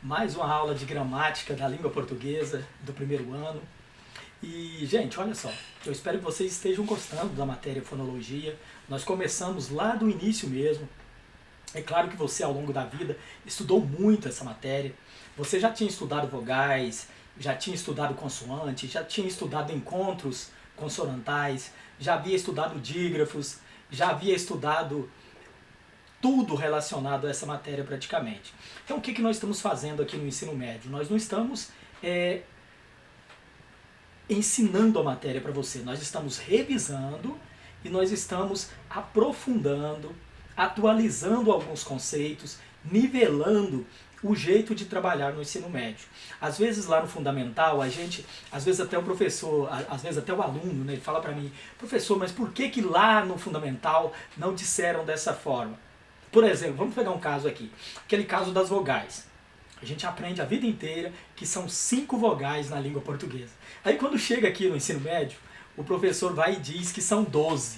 mais uma aula de gramática da língua portuguesa do primeiro ano. E, gente, olha só, eu espero que vocês estejam gostando da matéria fonologia. Nós começamos lá do início mesmo. É claro que você, ao longo da vida, estudou muito essa matéria. Você já tinha estudado vogais, já tinha estudado consoante, já tinha estudado encontros consonantais, já havia estudado dígrafos, já havia estudado tudo relacionado a essa matéria praticamente. Então o que nós estamos fazendo aqui no ensino médio? Nós não estamos ensinando a matéria para você, nós estamos revisando e nós estamos aprofundando, atualizando alguns conceitos, nivelando o jeito de trabalhar no ensino médio. Às vezes lá no fundamental, às vezes até o professor, às vezes até o aluno, né, ele fala para mim, professor, mas por que lá no fundamental não disseram dessa forma? Por exemplo, vamos pegar um caso aqui, aquele caso das vogais. A gente aprende a vida inteira que são 5 vogais na língua portuguesa. Aí quando chega aqui no ensino médio, o professor vai e diz que são 12.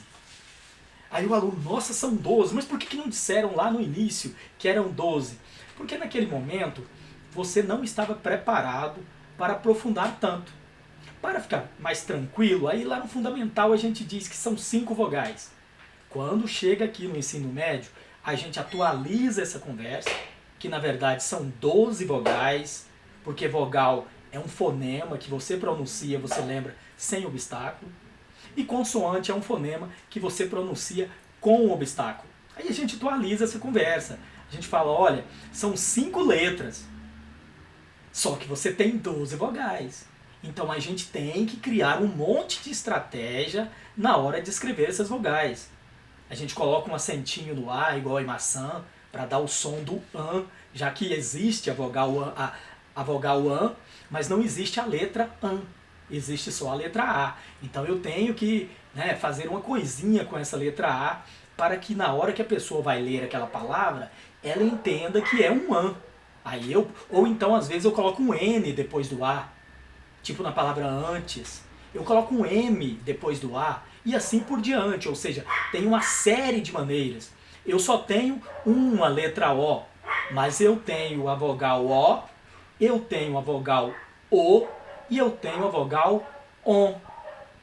Aí o aluno, nossa, são 12, mas por que não disseram lá no início que eram 12? Porque naquele momento você não estava preparado para aprofundar tanto. Para ficar mais tranquilo, aí lá no fundamental a gente diz que são 5 vogais. Quando chega aqui no ensino médio, a gente atualiza essa conversa, que na verdade são 12 vogais, porque vogal é um fonema que você pronuncia, você lembra, sem obstáculo. E consoante é um fonema que você pronuncia com obstáculo. Aí a gente atualiza essa conversa. A gente fala, olha, são 5 letras, só que você tem 12 vogais. Então a gente tem que criar um monte de estratégia na hora de escrever essas vogais. A gente coloca um acentinho no A, igual em maçã, para dar o som do an, já que existe a vogal an, mas não existe a letra an. Existe só a letra A. Então eu tenho que fazer uma coisinha com essa letra A para que na hora que a pessoa vai ler aquela palavra, ela entenda que é um an. Ou então às vezes eu coloco um N depois do A, tipo na palavra antes. Eu coloco um M depois do A e assim por diante. Ou seja, tem uma série de maneiras. Eu só tenho uma letra O, mas eu tenho a vogal O, eu tenho a vogal O e eu tenho a vogal ON.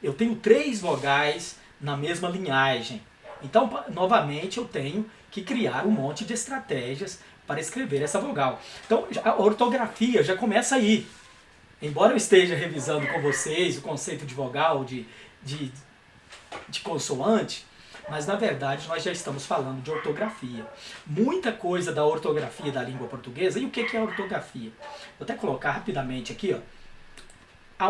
Eu tenho 3 vogais na mesma linhagem. Então, novamente, eu tenho que criar um monte de estratégias para escrever essa vogal. Então, a ortografia já começa aí. Embora eu esteja revisando com vocês o conceito de vogal, de consoante, mas na verdade nós já estamos falando de ortografia. Muita coisa da ortografia da língua portuguesa. E o que é ortografia? Vou até colocar rapidamente aqui, ó. A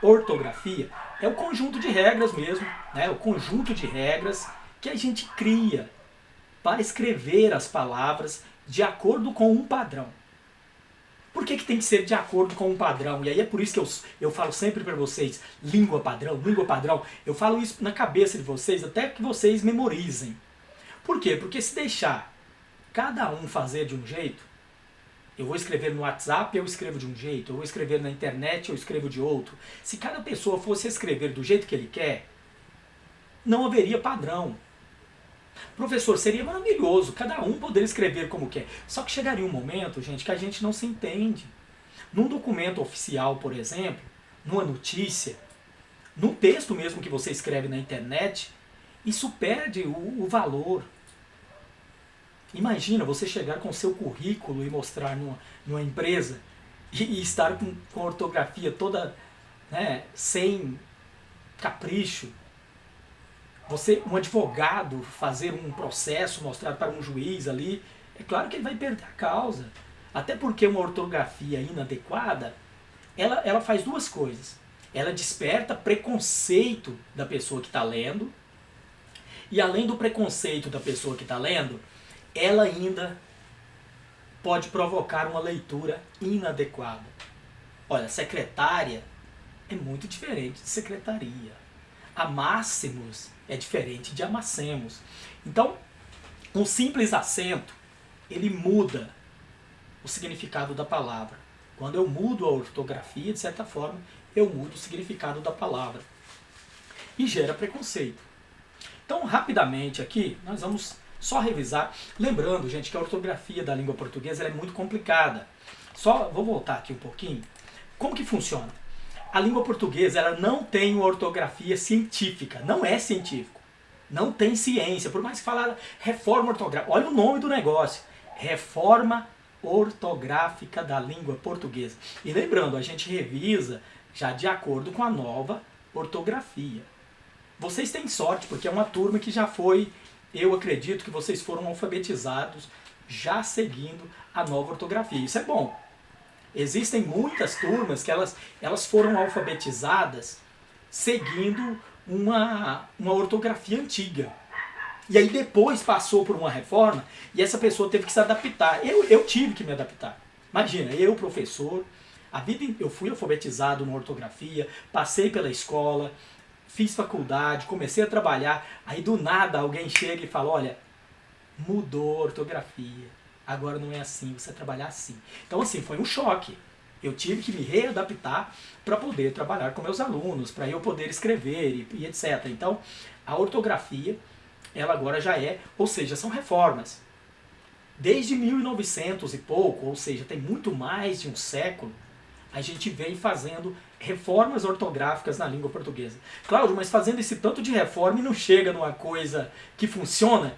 ortografia é o conjunto de regras mesmo, né? O conjunto de regras que a gente cria para escrever as palavras de acordo com um padrão. Por que tem que ser de acordo com um padrão? E aí é por isso que eu falo sempre para vocês, língua padrão, língua padrão. Eu falo isso na cabeça de vocês até que vocês memorizem. Por quê? Porque se deixar cada um fazer de um jeito, eu vou escrever no WhatsApp, eu escrevo de um jeito, eu vou escrever na internet, eu escrevo de outro. Se cada pessoa fosse escrever do jeito que ele quer, não haveria padrão. Professor, seria maravilhoso, cada um poder escrever como quer. Só que chegaria um momento, gente, que a gente não se entende. Num documento oficial, por exemplo, numa notícia, num texto mesmo que você escreve na internet, isso perde o valor. Imagina você chegar com o seu currículo e mostrar numa empresa e estar com a ortografia toda sem capricho. Você, um advogado, fazer um processo, mostrar para um juiz ali, é claro que ele vai perder a causa. Até porque uma ortografia inadequada, ela faz 2 coisas. Ela desperta preconceito da pessoa que está lendo, e além do preconceito da pessoa que está lendo, ela ainda pode provocar uma leitura inadequada. Olha, secretária é muito diferente de secretaria. Amássemos é diferente de amassemos. Então, um simples acento, ele muda o significado da palavra. Quando eu mudo a ortografia, de certa forma, eu mudo o significado da palavra. E gera preconceito. Então, rapidamente aqui, nós vamos Só revisar. Lembrando, gente, que a ortografia da língua portuguesa ela é muito complicada. Só vou voltar aqui um pouquinho. Como que funciona? A língua portuguesa ela não tem uma ortografia científica. Não é científico. Não tem ciência. Por mais que falar reforma ortográfica. Olha o nome do negócio. Reforma ortográfica da língua portuguesa. E lembrando, a gente revisa já de acordo com a nova ortografia. Vocês têm sorte, porque é uma turma que já foi, eu acredito que vocês foram alfabetizados já seguindo a nova ortografia. Isso é bom. Existem muitas turmas que elas foram alfabetizadas seguindo uma ortografia antiga. E aí depois passou por uma reforma e essa pessoa teve que se adaptar. Eu tive que me adaptar. Imagina, eu, professor, eu fui alfabetizado na ortografia, passei pela escola, fiz faculdade, comecei a trabalhar, aí do nada alguém chega e fala, olha, mudou a ortografia, agora não é assim, você vai trabalhar assim. Então assim, foi um choque. Eu tive que me readaptar para poder trabalhar com meus alunos, para eu poder escrever e etc. Então, a ortografia, ela agora já é, ou seja, são reformas. Desde 1900 e pouco, ou seja, tem muito mais de um século, a gente vem fazendo reformas ortográficas na língua portuguesa. Cláudio, mas fazendo esse tanto de reforma e não chega numa coisa que funciona?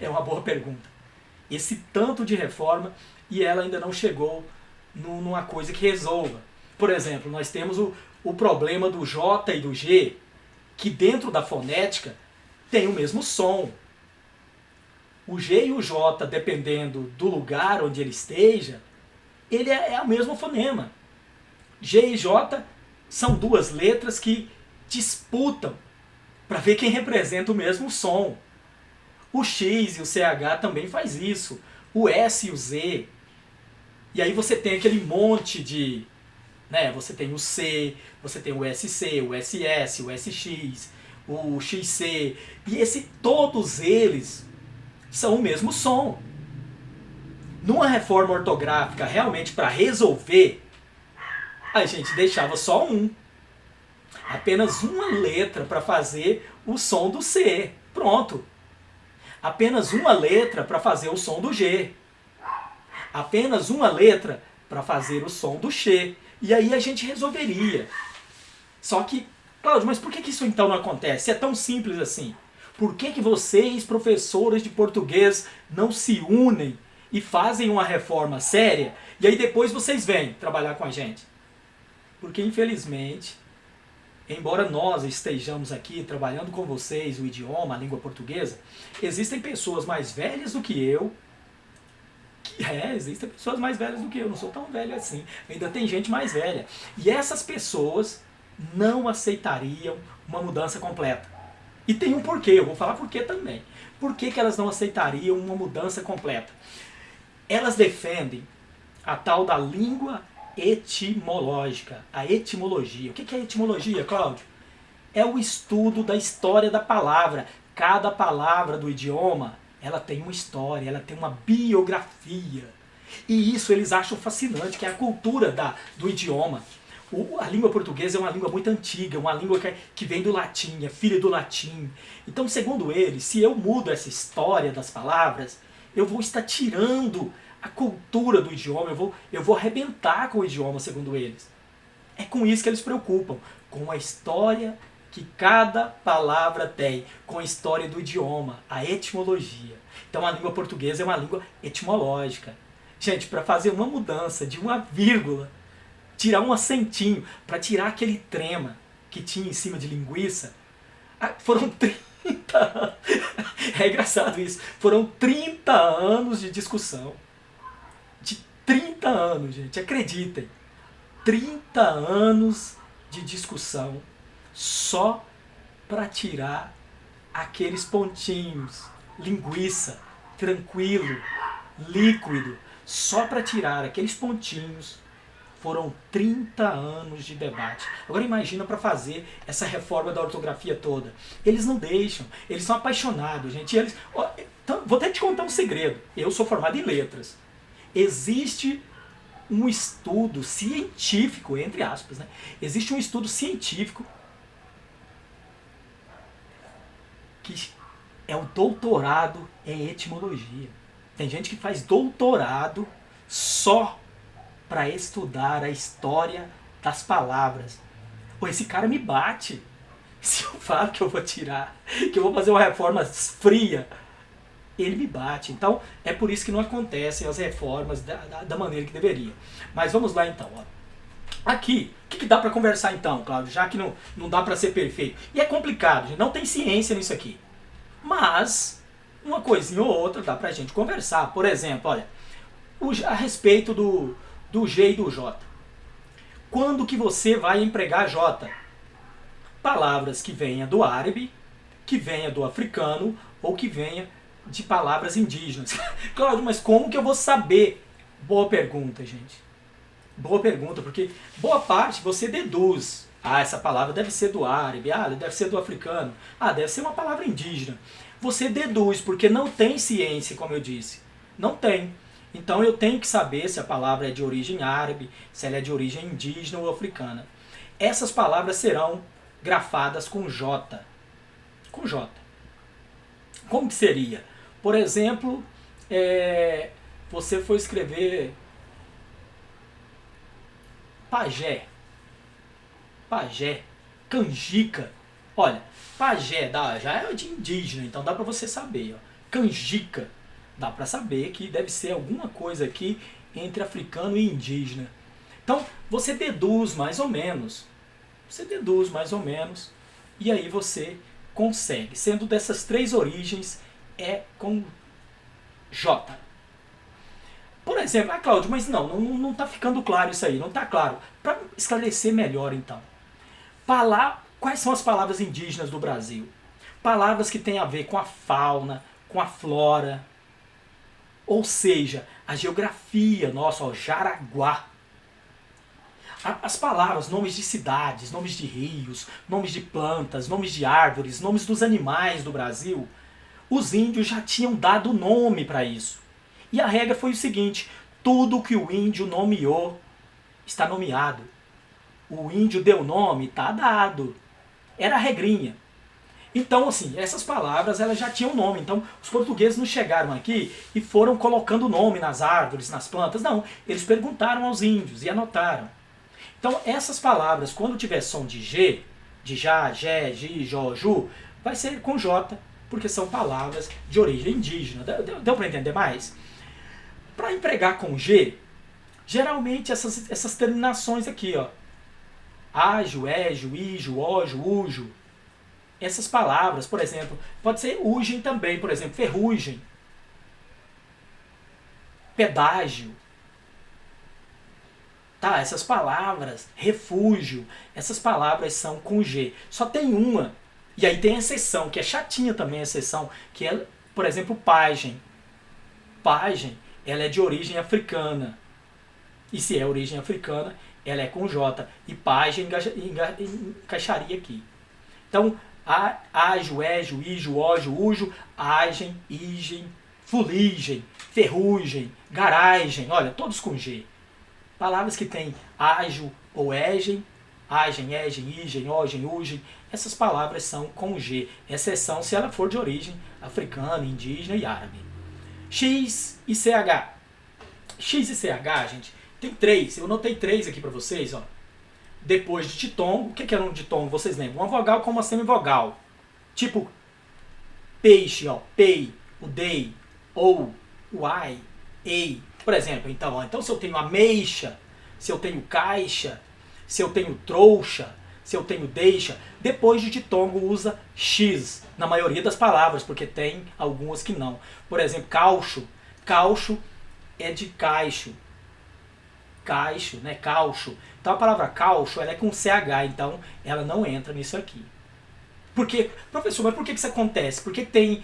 É uma boa pergunta. Esse tanto de reforma e ela ainda não chegou numa coisa que resolva. Por exemplo, nós temos o problema do J e do G, que dentro da fonética tem o mesmo som. O G e o J, dependendo do lugar onde ele esteja, ele é o mesmo fonema. G e J são duas letras que disputam para ver quem representa o mesmo som. O X e o CH também faz isso. O S e o Z. E aí você tem aquele monte de... você tem o C, você tem o SC, o SS, o SX, o XC. E todos eles são o mesmo som. Numa reforma ortográfica, realmente para resolver, a gente deixava só um. Apenas uma letra para fazer o som do C. Pronto. Apenas uma letra para fazer o som do G. Apenas uma letra para fazer o som do X. E aí a gente resolveria. Só que, Cláudio, mas por que isso então não acontece? É tão simples assim. Por que vocês, professores de português, não se unem e fazem uma reforma séria e aí depois vocês vêm trabalhar com a gente? Porque, infelizmente, embora nós estejamos aqui trabalhando com vocês o idioma, a língua portuguesa, existem pessoas mais velhas do que eu. Existem pessoas mais velhas do que eu, não sou tão velho assim. Ainda tem gente mais velha. E essas pessoas não aceitariam uma mudança completa. E tem um porquê, eu vou falar porquê também. Por que elas não aceitariam uma mudança completa? Elas defendem a tal da língua etimológica, a etimologia. O que é etimologia, Cláudio? É o estudo da história da palavra. Cada palavra do idioma, ela tem uma história, ela tem uma biografia. E isso eles acham fascinante, que é a cultura do idioma. A língua portuguesa é uma língua muito antiga, uma língua que vem do latim, é filha do latim. Então, segundo eles, se eu mudo essa história das palavras, eu vou estar tirando a cultura do idioma, eu vou arrebentar com o idioma, segundo eles. É com isso que eles se preocupam, com a história que cada palavra tem, com a história do idioma, a etimologia. Então a língua portuguesa é uma língua etimológica. Gente, para fazer uma mudança de uma vírgula, tirar um acentinho, para tirar aquele trema que tinha em cima de linguiça, foram 30 anos. É engraçado isso. Foram 30 anos de discussão. De 30 anos, gente, acreditem. 30 anos de discussão só para tirar aqueles pontinhos, linguiça, tranquilo, líquido, só para tirar aqueles pontinhos. Foram 30 anos de debate. Agora imagina para fazer essa reforma da ortografia toda. Eles não deixam, eles são apaixonados, gente. Então, vou até te contar um segredo. Eu sou formado em letras. Existe um estudo científico, entre aspas, né? Existe um estudo científico é o doutorado em etimologia. Tem gente que faz doutorado só para estudar a história das palavras. Pô, esse cara me bate. Se eu falo que eu vou tirar, que eu vou fazer uma reforma fria, ele me bate. Então, é por isso que não acontecem as reformas da maneira que deveria. Mas vamos lá então. Ó. Aqui, o que dá para conversar então, Cláudio? Já que não dá para ser perfeito. E é complicado, gente, não tem ciência nisso aqui. Mas, uma coisinha ou outra dá pra gente conversar. Por exemplo, olha, a respeito do G e do J. Quando que você vai empregar J? Palavras que venha do árabe, que venha do africano ou que venha de palavras indígenas. Cláudio, mas como que eu vou saber? Boa pergunta, gente. Boa pergunta, porque boa parte você deduz. Ah, essa palavra deve ser do árabe, ah, deve ser do africano, ah, deve ser uma palavra indígena. Você deduz, porque não tem ciência, como eu disse. Não tem. Então eu tenho que saber se a palavra é de origem árabe, se ela é de origem indígena ou africana. Essas palavras serão grafadas com J. Com J. Como que seria? Por exemplo, você for escrever pajé. Pajé. Canjica. Olha, pajé já é de indígena, então dá pra você saber. Ó. Canjica. Dá pra saber que deve ser alguma coisa aqui entre africano e indígena. Então, você deduz mais ou menos. Você deduz mais ou menos. E aí você consegue. Sendo dessas três origens, é com J. Por exemplo, Cláudio, mas não está ficando claro isso aí, não está claro. Para esclarecer melhor, então. Quais são as palavras indígenas do Brasil? Palavras que têm a ver com a fauna, com a flora, ou seja, a geografia nossa, ó, Jaraguá. As palavras, nomes de cidades, nomes de rios, nomes de plantas, nomes de árvores, nomes dos animais do Brasil, os índios já tinham dado nome para isso. E a regra foi o seguinte, tudo que o índio nomeou está nomeado. O índio deu nome, está dado. Era a regrinha. Então, assim, essas palavras elas já tinham nome. Então, os portugueses não chegaram aqui e foram colocando nome nas árvores, nas plantas. Não, eles perguntaram aos índios e anotaram. Então, essas palavras, quando tiver som de G, de já, Gé, Gi, Jó, Ju, vai ser com J, porque são palavras de origem indígena. Deu para entender mais? Para empregar com G, geralmente essas terminações aqui, ó. Ágio, égio, ígio, ógio, ujo. Essas palavras, por exemplo, pode ser ugem também, por exemplo, ferrugem, pedágio. Tá, essas palavras, refúgio, essas palavras são com G. Só tem uma, e aí tem a exceção, que é chatinha também a exceção, que é, por exemplo, pajem. Pajem, ela é de origem africana. E se é origem africana, ela é com J. E pajem encaixaria aqui. Então, ágio, égio, ígio, ógio, ujo, agem, igem, fuligem, ferrugem, garagem, olha, todos com G. Palavras que têm ágio ou égem, ígem, ógem, ugem, essas palavras são com G, exceção se ela for de origem africana, indígena e árabe. X e CH. X e CH, gente, tem três, eu notei três aqui para vocês, ó. Depois de ditongo, o que era um ditongo? Vocês lembram? Uma vogal com uma semivogal. Tipo, peixe, ó, pei, o dei, ou, o ai, ei. Por exemplo, então se eu tenho ameixa, se eu tenho caixa, se eu tenho trouxa, se eu tenho deixa, depois de ditongo usa X, na maioria das palavras, porque tem algumas que não. Por exemplo, caucho. Caucho é de caixo. Caixo, né? Caucho. Então a palavra caucho ela é com CH, então ela não entra nisso aqui. Porque, professor, mas por que isso acontece? Por que tem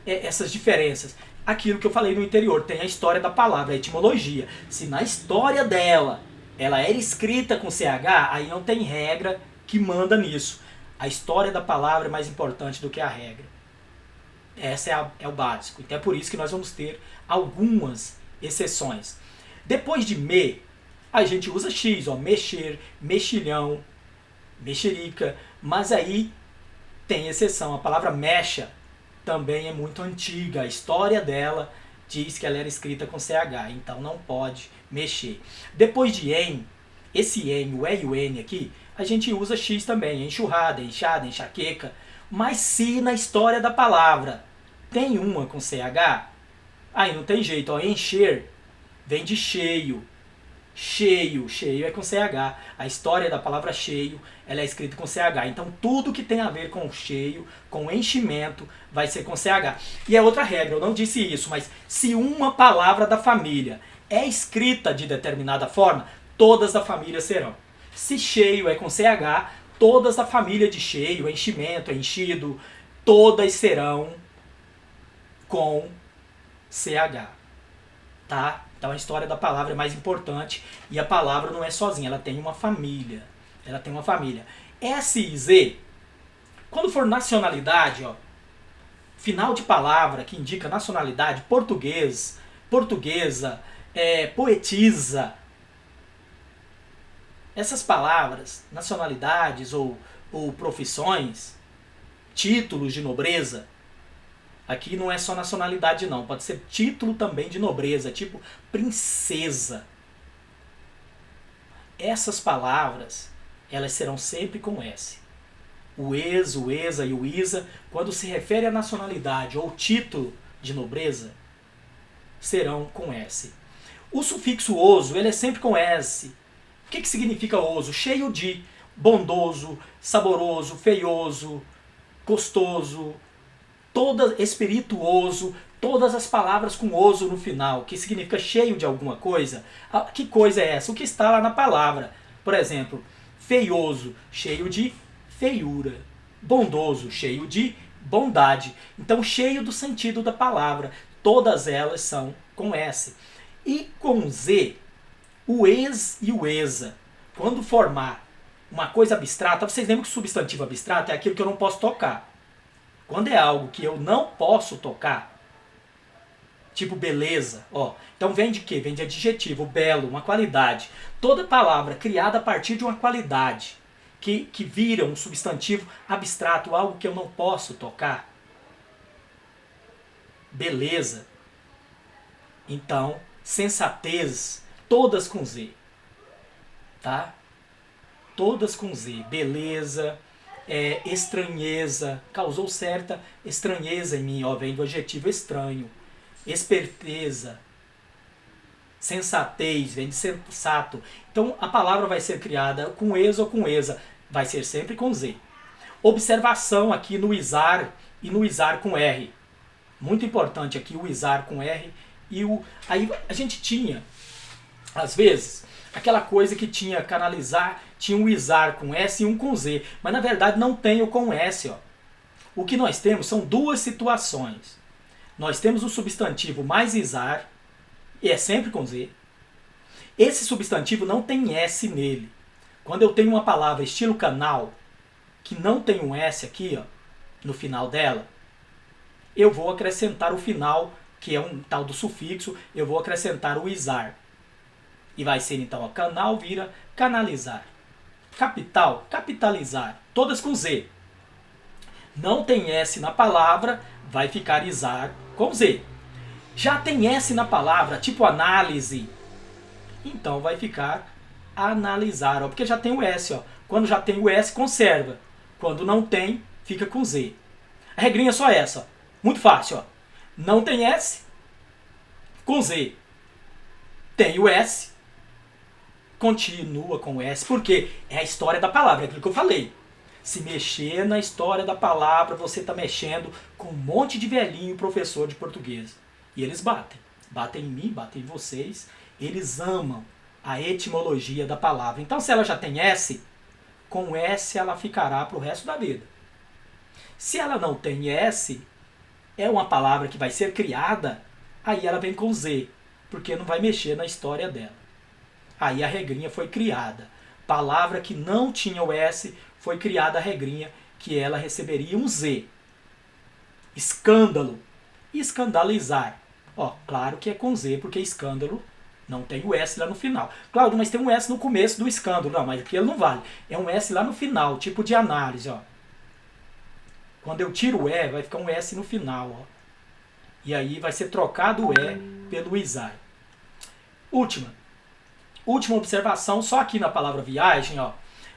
essas diferenças? Aquilo que eu falei no interior, tem a história da palavra, a etimologia. Se na história dela ela era escrita com CH, aí não tem regra que manda nisso. A história da palavra é mais importante do que a regra. Essa é o básico. Então é por isso que nós vamos ter algumas exceções. Depois de me, a gente usa X, ó, mexer, mexilhão, mexerica, mas aí tem exceção, a palavra mecha. também é muito antiga. A história dela diz que ela era escrita com CH, então não pode mexer. Depois de en, esse en, o e e o n aqui, a gente usa x também, enxurrada, enxada, enxaqueca. Mas se na história da palavra tem uma com CH, aí não tem jeito, ó, encher vem de cheio. Cheio, cheio é com CH. A história da palavra cheio, ela é escrita com CH. Então tudo que tem a ver com cheio, com enchimento, vai ser com CH. E é outra regra, eu não disse isso, mas se uma palavra da família é escrita de determinada forma, todas da família serão. Se cheio é com CH, todas da família de cheio, enchimento, enchido, todas serão com CH. Tá? Então a história da palavra é mais importante e a palavra não é sozinha, ela tem uma família. Ela tem uma família. S e Z, quando for nacionalidade, ó, final de palavra que indica nacionalidade, português, portuguesa, poetisa, essas palavras, nacionalidades ou profissões, títulos de nobreza, aqui não é só nacionalidade não, pode ser título também de nobreza, tipo princesa. Essas palavras, elas serão sempre com S. O ex, o exa e o isa, quando se refere à nacionalidade ou título de nobreza, serão com S. O sufixo oso, ele é sempre com S. O que significa oso? Cheio de, bondoso, saboroso, feioso, gostoso, espirituoso, todas as palavras com oso no final, que significa cheio de alguma coisa. Que coisa é essa? O que está lá na palavra. Por exemplo, feioso, cheio de feiura. Bondoso, cheio de bondade. Então, cheio do sentido da palavra. Todas elas são com S. E com Z, o ex e o exa, quando formar uma coisa abstrata, vocês lembram que o substantivo abstrato é aquilo que eu não posso tocar. Quando é algo que eu não posso tocar, tipo beleza, ó, então vem de quê? Vem de adjetivo, belo, uma qualidade. Toda palavra criada a partir de uma qualidade, que vira um substantivo abstrato, algo que eu não posso tocar. Beleza. Então, sensatez, todas com Z. Tá? Todas com Z. Beleza, estranheza, causou certa estranheza em mim, ó, vem do adjetivo estranho. Esperteza, sensatez, vem de sensato. Então a palavra vai ser criada com ex ou com exa, vai ser sempre com Z. Observação aqui no isar e no isar com R. Muito importante aqui o isar com R e aí a gente tinha, às vezes, aquela coisa que tinha canalizar, tinha um isar com S e um com Z, mas na verdade não tem o com S. Ó. O que nós temos são duas situações. Nós temos o substantivo mais isar, e é sempre com Z. Esse substantivo não tem S nele. Quando eu tenho uma palavra estilo canal, que não tem um S aqui, ó, no final dela, eu vou acrescentar o final, que é um tal do sufixo, eu vou acrescentar o isar. E vai ser então, ó, canal vira canalizar. Capital, capitalizar. Todas com Z. Não tem S na palavra, vai ficar isar com Z. Já tem S na palavra, tipo análise, então vai ficar analisar, ó, porque já tem o S. Ó. Quando já tem o S, conserva. Quando não tem, fica com Z. A regrinha é só essa. Ó. Muito fácil. Ó. Não tem S, com Z. Tem o S, continua com o S, porque é a história da palavra, é aquilo que eu falei. Se mexer na história da palavra, você está mexendo com um monte de velhinho professor de português. E eles batem. Batem em mim, batem em vocês. Eles amam a etimologia da palavra. Então, se ela já tem S, com S ela ficará para o resto da vida. Se ela não tem S, é uma palavra que vai ser criada, aí ela vem com Z, porque não vai mexer na história dela. Aí a regrinha foi criada. Palavra que não tinha o S, foi criada a regrinha que ela receberia um Z. Escândalo. Escandalizar. Ó, claro que é com Z, porque escândalo não tem o S lá no final. Claro, mas tem um S no começo do escândalo. Não, mas aqui ele não vale. É um S lá no final, tipo de análise. Ó. Quando eu tiro o E, vai ficar um S no final, ó. E aí vai ser trocado o E pelo Isai. Última observação, só aqui na palavra viagem, ó.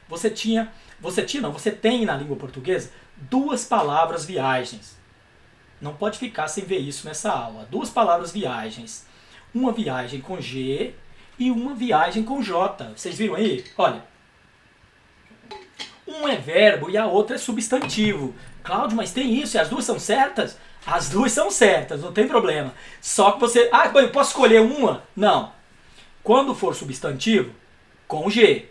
Você tem na língua portuguesa duas palavras viagens. Não pode ficar sem ver isso nessa aula. Duas palavras viagens. Uma viagem com G e uma viagem com J. Vocês viram aí? Olha. Um é verbo e a outra é substantivo. Cláudio, mas tem isso e as duas são certas? As duas são certas, não tem problema. Só que você... Ah, eu posso escolher uma? Não. Quando for substantivo, com G.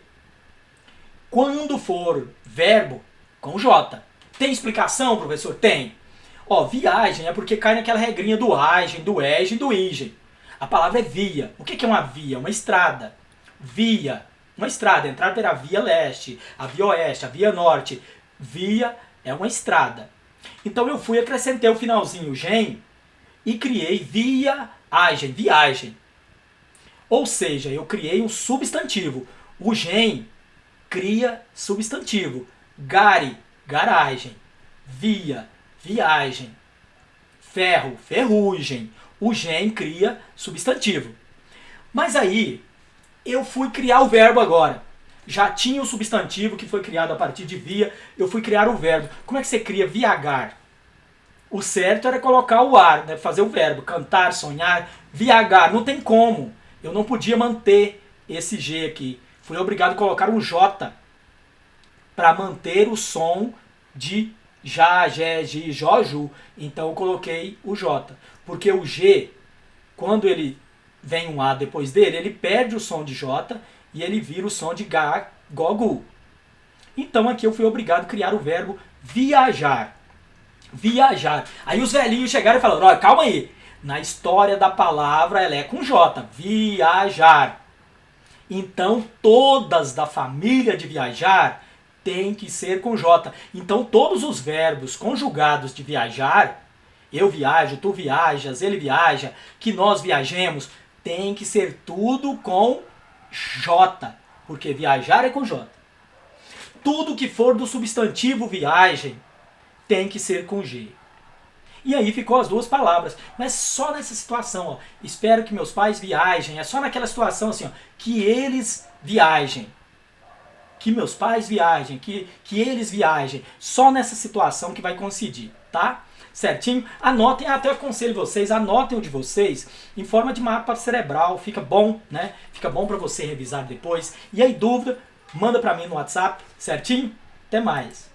Quando for verbo, com J. Tem explicação, professor? Tem. Ó, viagem é porque cai naquela regrinha do agem, do ege e do igen. A palavra é via. O que é uma via? Uma estrada. Via. Uma estrada. Entrar pela via leste, a via oeste, a via norte. Via é uma estrada. Então eu fui, acrescentei o finalzinho gen e criei viagem. Ou seja, eu criei um substantivo. O gen cria substantivo. Gari, garagem. Via, viagem. Ferro, ferrugem. O gen cria substantivo. Mas aí, eu fui criar o verbo agora. Já tinha o substantivo que foi criado a partir de via, eu fui criar o verbo. Como é que você cria viagar? O certo era colocar o ar, né? Fazer o verbo, cantar, sonhar, viagar. Não tem como. Eu não podia manter esse G aqui. Fui obrigado a colocar um J para manter o som de já, gé, gi, jó, ju. Então eu coloquei o J. Porque o G, quando ele vem um A depois dele, ele perde o som de J e ele vira o som de Gá, Gó, Gu. Então aqui eu fui obrigado a criar o verbo viajar. Viajar. Aí os velhinhos chegaram e falaram, olha, calma aí. Na história da palavra ela é com J. Viajar. Então todas da família de viajar tem que ser com J. Então todos os verbos conjugados de viajar, eu viajo, tu viajas, ele viaja, que nós viajemos, tem que ser tudo com J, porque viajar é com J. Tudo que for do substantivo viagem tem que ser com G. E aí ficou as duas palavras. Mas só nessa situação, ó, espero que meus pais viajem, é só naquela situação assim, ó, que eles viajem. Que meus pais viajem, que eles viajem. Só nessa situação que vai coincidir, tá? Certinho? Anotem, até aconselho vocês, anotem o de vocês em forma de mapa cerebral, fica bom, né? Fica bom para você revisar depois. E aí, dúvida, manda para mim no WhatsApp, certinho? Até mais!